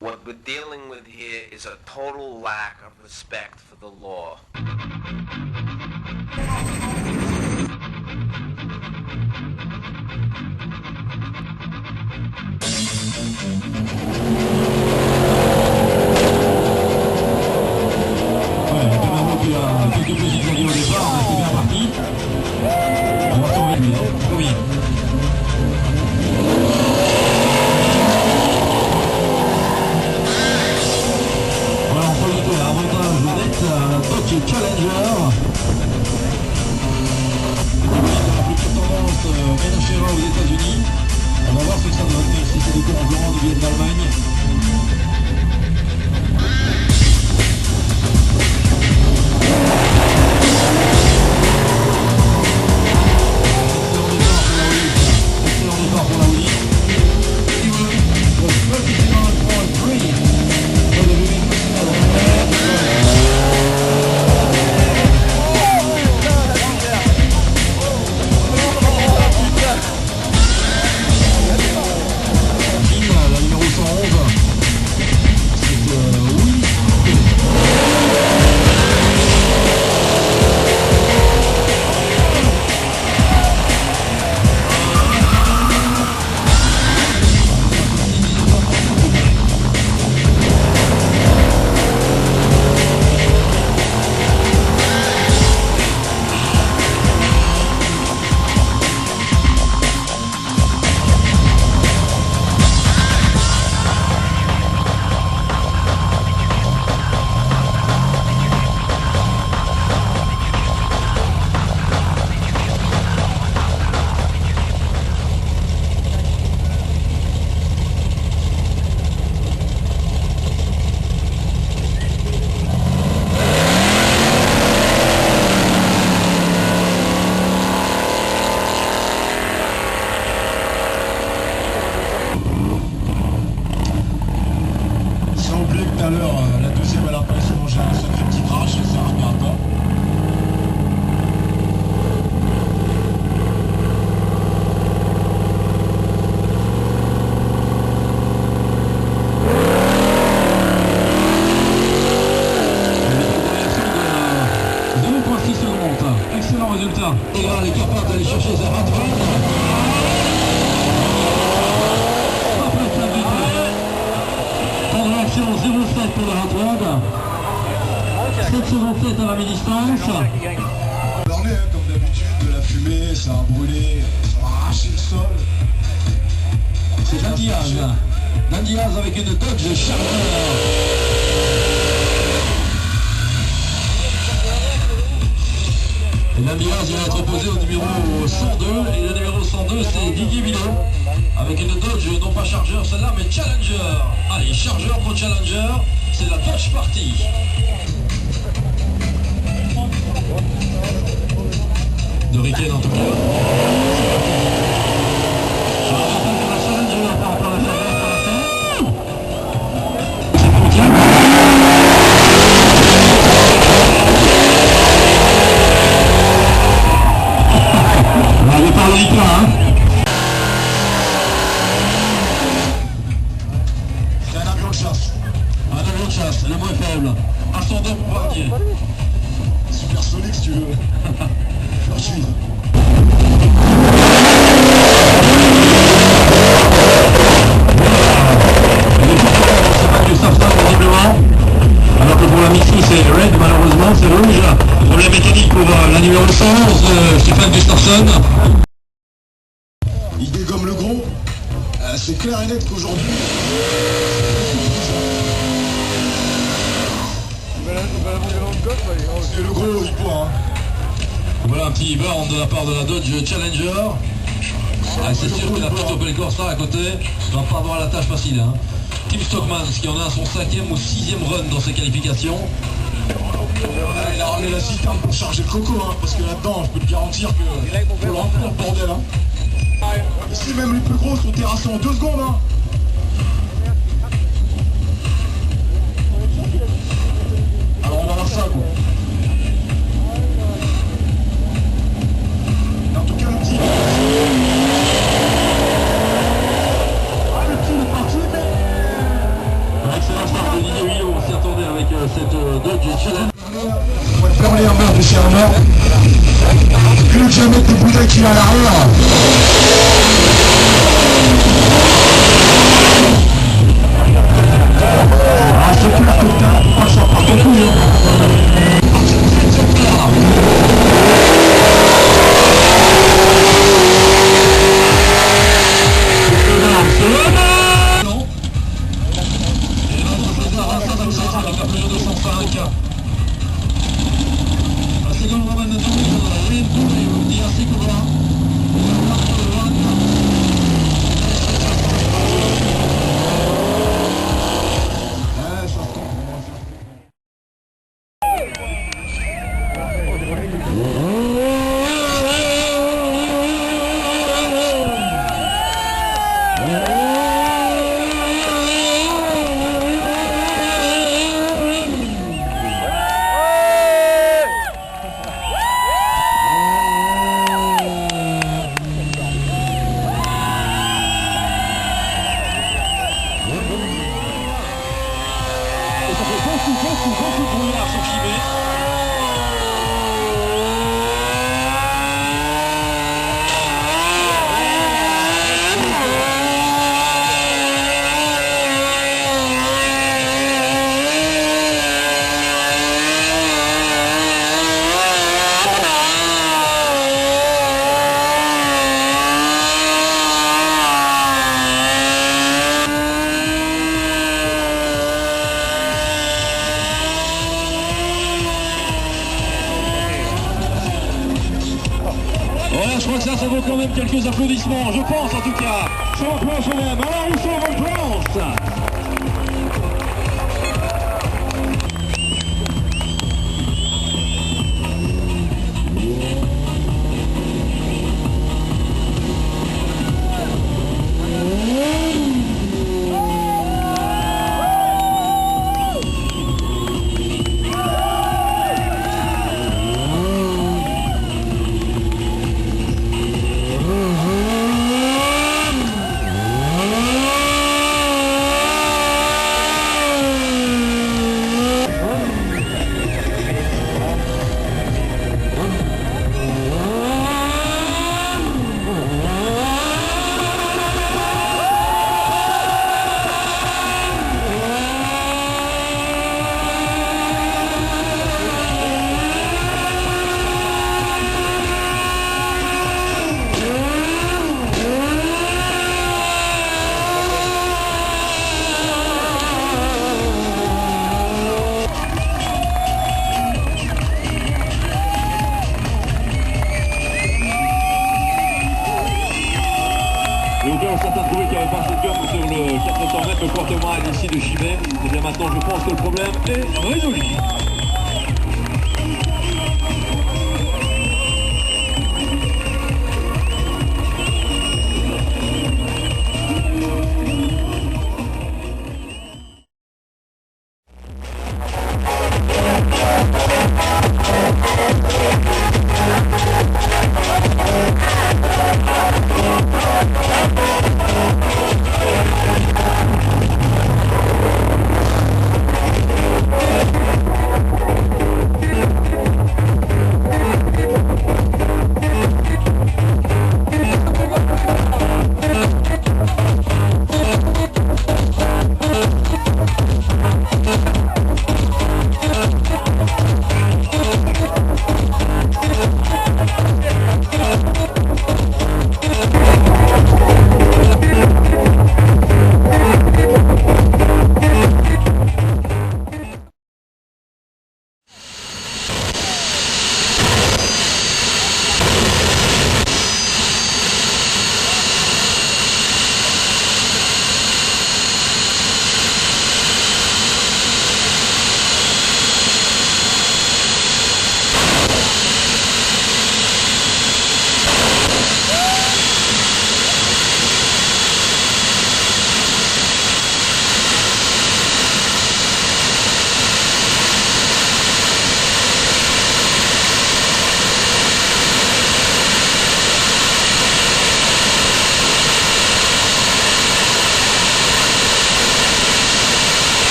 What we're dealing with here is a total lack of respect for the law. Quelques petits avis au départ, mais c'est bien parti. On va tomber lui, oui. Voilà, entre les deux, avantage net, Dodge Challenger. La future tendance NHRA aux États-Unis. On va voir ce que ça donne, si c'est des concurrents qui viennent d'Allemagne. Tout à l'heure, la deuxième à l'impression, j'ai un sacré petit crash, ça regarde pas. De 2,6 secondes, excellent résultat. Et là, elle est capable d'aller chercher sa rattrape. Action 0,7 pour le Hardware. 7 secondes 7 à la mi-distance. Parler comme d'habitude de la fumée, ça a brûlé, ça a arraché le sol. C'est Dan Diaz. Dan Diaz avec une Dodge Charger. Et Dan Diaz vient d'être opposé au numéro 102. Et le numéro 102 c'est Didier Villot. Avec une Dodge, non pas Charger celle-là, mais Challenger. Allez, Charger contre Challenger, c'est la Dodge Party. De Riken en tout cas. Je rappelle que la Challenger par rapport à la Charger pour l'instant. C'est contient. On va parler du point, hein. Elle est moins faible. Ascendant Bombardier. Supersonique si tu veux. Je suis. C'est pas que ça visiblement. Alors que pour la Mixi c'est red, malheureusement c'est rouge. Problème mécanique pour la numéro 111, Stéphane Gustafsson. Il dégomme le gros. C'est clair et net qu'aujourd'hui. C'est le gros, il boit. Voilà un petit burn de la part de la Dodge Challenger. Ah, c'est sûr que la petite Opel Corsa à côté va pas avoir la tâche facile. Hein. Tim Stockman, qui en a son 5e ou 6e run dans ses qualifications. Il a ramené la citerne pour charger le coco, hein, parce que là-dedans, je peux te garantir que faut le remplir le bordel. Hein. Ici, même les plus gros sont terrassés en 2 secondes. Hein. Alors on va voir ça quoi. En tout cas le petit. cette Dodge Challenge. On va te faire les merde de chez Armor. Plus que jamais de bouteilles qu'il a à l'arrière. Ah, c'est clair que t'as pas ça par ton couille, hein. Beaucoup de brouillard sur Chimay. Je crois que ça vaut quand même quelques applaudissements, je pense en tout cas. Sur la planche même, alors où sont vos planches? Et au cas où certains trouvaient qu'il n'y avait pas assez de gomme sur le 400 mètres, le quartermile ici de Chimay, et bien maintenant je pense que le problème est résolu.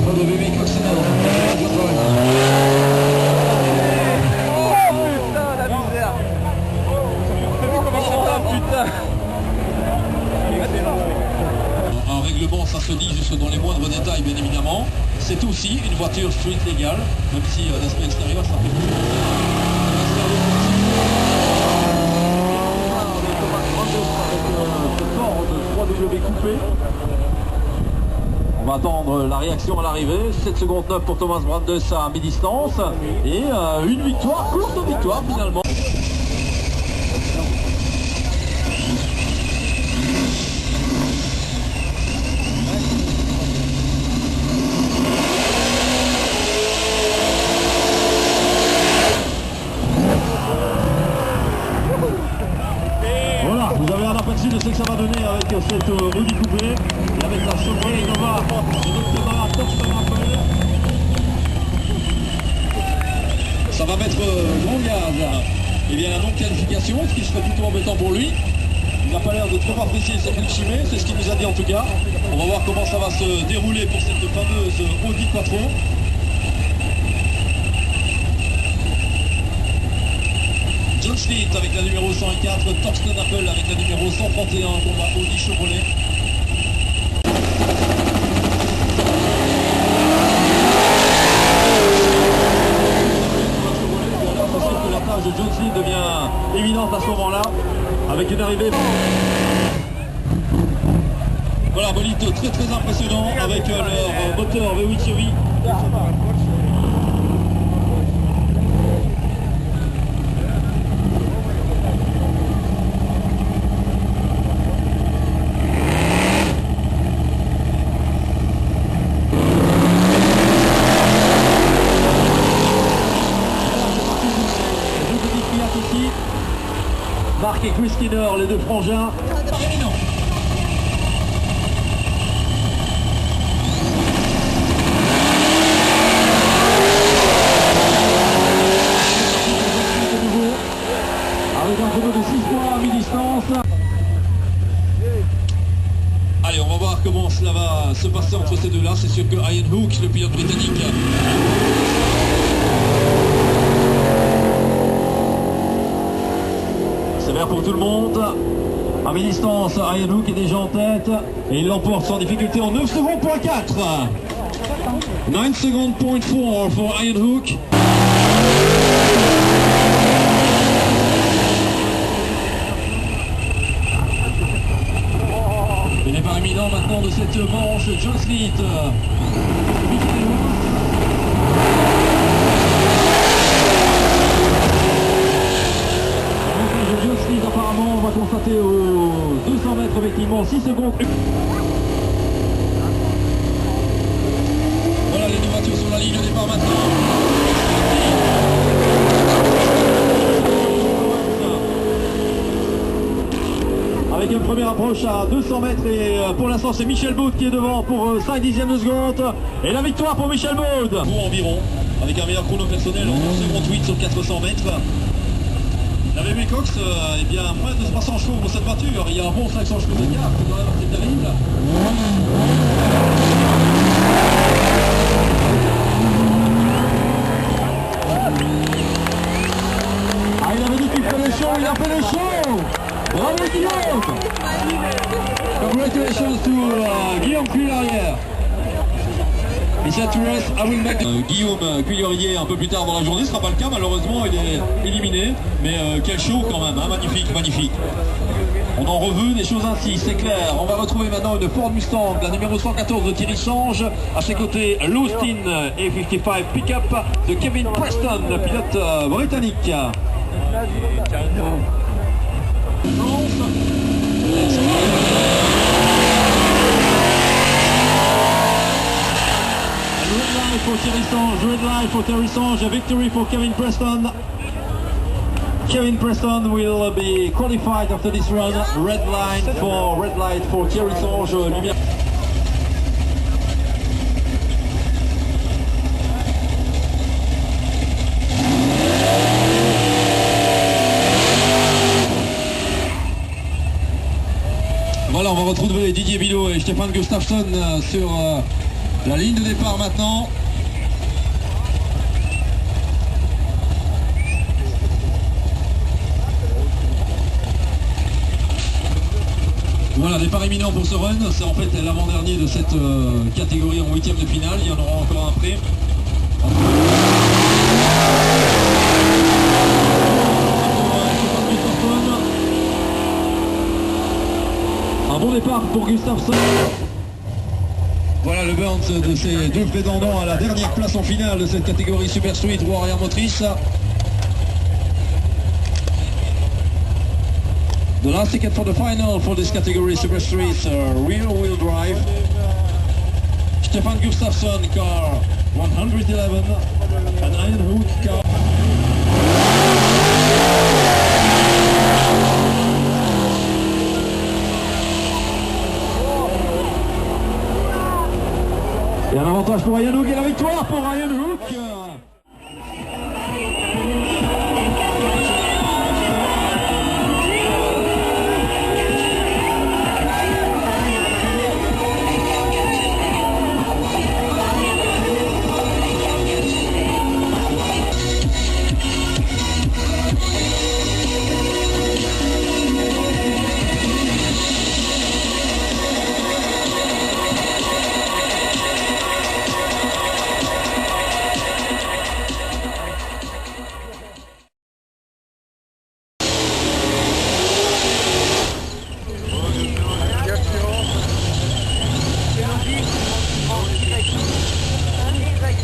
for the VW Coccinelle. Un règlement, ça se dit jusque dans les moindres détails, bien évidemment. C'est aussi une voiture street légale, même si l'aspect extérieur, ça fait On va attendre la réaction à l'arrivée. 7 secondes 9 pour Thomas Brandes à mi-distance. Et une victoire, courte victoire finalement. Voilà, vous avez un aperçu de ce que ça va donner avec cette Audi coupée et avec la Chevrolet Innova de notre camarade Thorsten Rappel. Ça va mettre grand gaz et bien la non-qualification, ce qui serait plutôt embêtant pour lui. Il n'a pas l'air de trop apprécier cette chimée, c'est ce qu'il nous a dit en tout cas. On va voir comment ça va se dérouler pour cette fameuse Audi Quattro. John Schlitt avec la numéro 104, Thorsten Appel avec la numéro 131 pour la Audi Chevrolet. La tâche de John Schlitt devient évidente à ce moment-là, avec une arrivée. Voilà, bolide très très impressionnant avec leur moteur V8 Chevy. Marc et Chris Skinner, les deux frangins. Avec un chrono de 6 points à mi-distance. Allez, on va voir comment cela va se passer entre ces deux-là. C'est sûr que Ian Hook, le pilote britannique, c'est vert pour tout le monde. À mi-distance, Ian Hook est déjà en tête et il l'emporte sans difficulté en 9 secondes point 4. 9 secondes point 4 pour Ian Hook. Il n'est pas évident maintenant de cette manche. John Schlitt. Apparemment, on va constater aux 200 mètres effectivement 6 secondes. Voilà les deux voitures sur la ligne de départ maintenant. Avec une première approche à 200 mètres et pour l'instant c'est Michel Baude qui est devant pour 5 dixièmes de seconde. Et la victoire pour Michel Baude. Pour environ, avec un meilleur chrono personnel en 11 secondes 8 sur 400 mètres. La VW Cox, eh bien, moins de 300 chevaux pour cette voiture. Il y a un bon 500 chevaux de gare, c'est quand même assez terrible. Ah, il avait dit qu'il fait le show, il a fait le show. Bravo Guillaume. Congratulations to Guillaume Cuillerier. He said to us, I will make... Guillaume Cuillerier un peu plus tard dans la journée, ce ne sera pas le cas malheureusement, il est éliminé, mais quel show quand même, hein, magnifique, magnifique. On en reveut des choses ainsi, c'est clair. On va retrouver maintenant une Ford Mustang, la numéro 114 de Thierry Change, à ses côtés l'Austin A55 Pickup de Kevin Preston, le pilote britannique. Red line for Thierry Sange, red line for Thierry Sange, a victory for Kevin Preston. Kevin Preston will be qualified after this run. Red light for Thierry Sange. Lumière. Voilà. Voilà, on va retrouver Didier Bilot et Stefan Gustafsson sur la ligne de départ maintenant. Voilà, départ imminent pour ce run. C'est en fait l'avant-dernier de cette catégorie en huitième de finale. Il y en aura encore un après. Un bon départ pour Gustafsson. Voilà le burn de ces deux prétendants à la dernière place en finale de cette catégorie Super Street roue arrière motrice. The last ticket for the final for this category Super Street rear wheel drive. Stefan Gustafsson car 111, an Iron Hook car. Et un avantage pour Ryan Hook et la victoire pour Ryan Hook.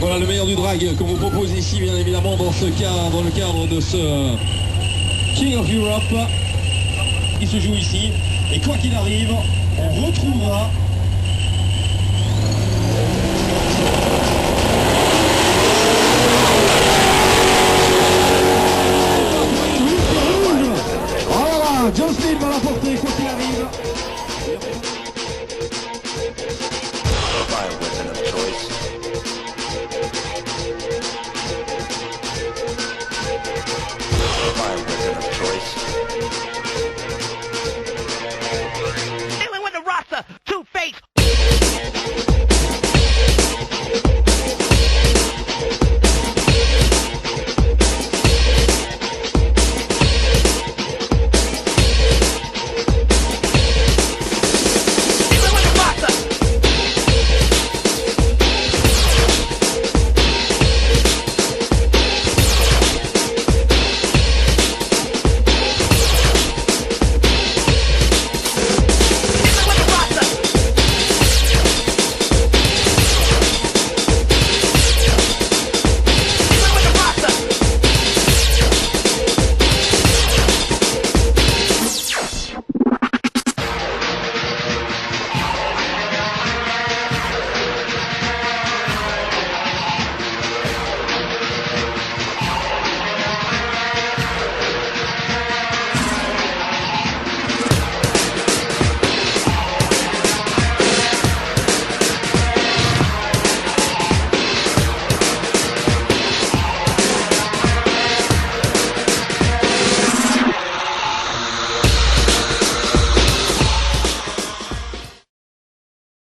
Voilà le meilleur du drag qu'on vous propose ici, bien évidemment, dans le cadre de ce King of Europe qui se joue ici. Et quoi qu'il arrive, on retrouvera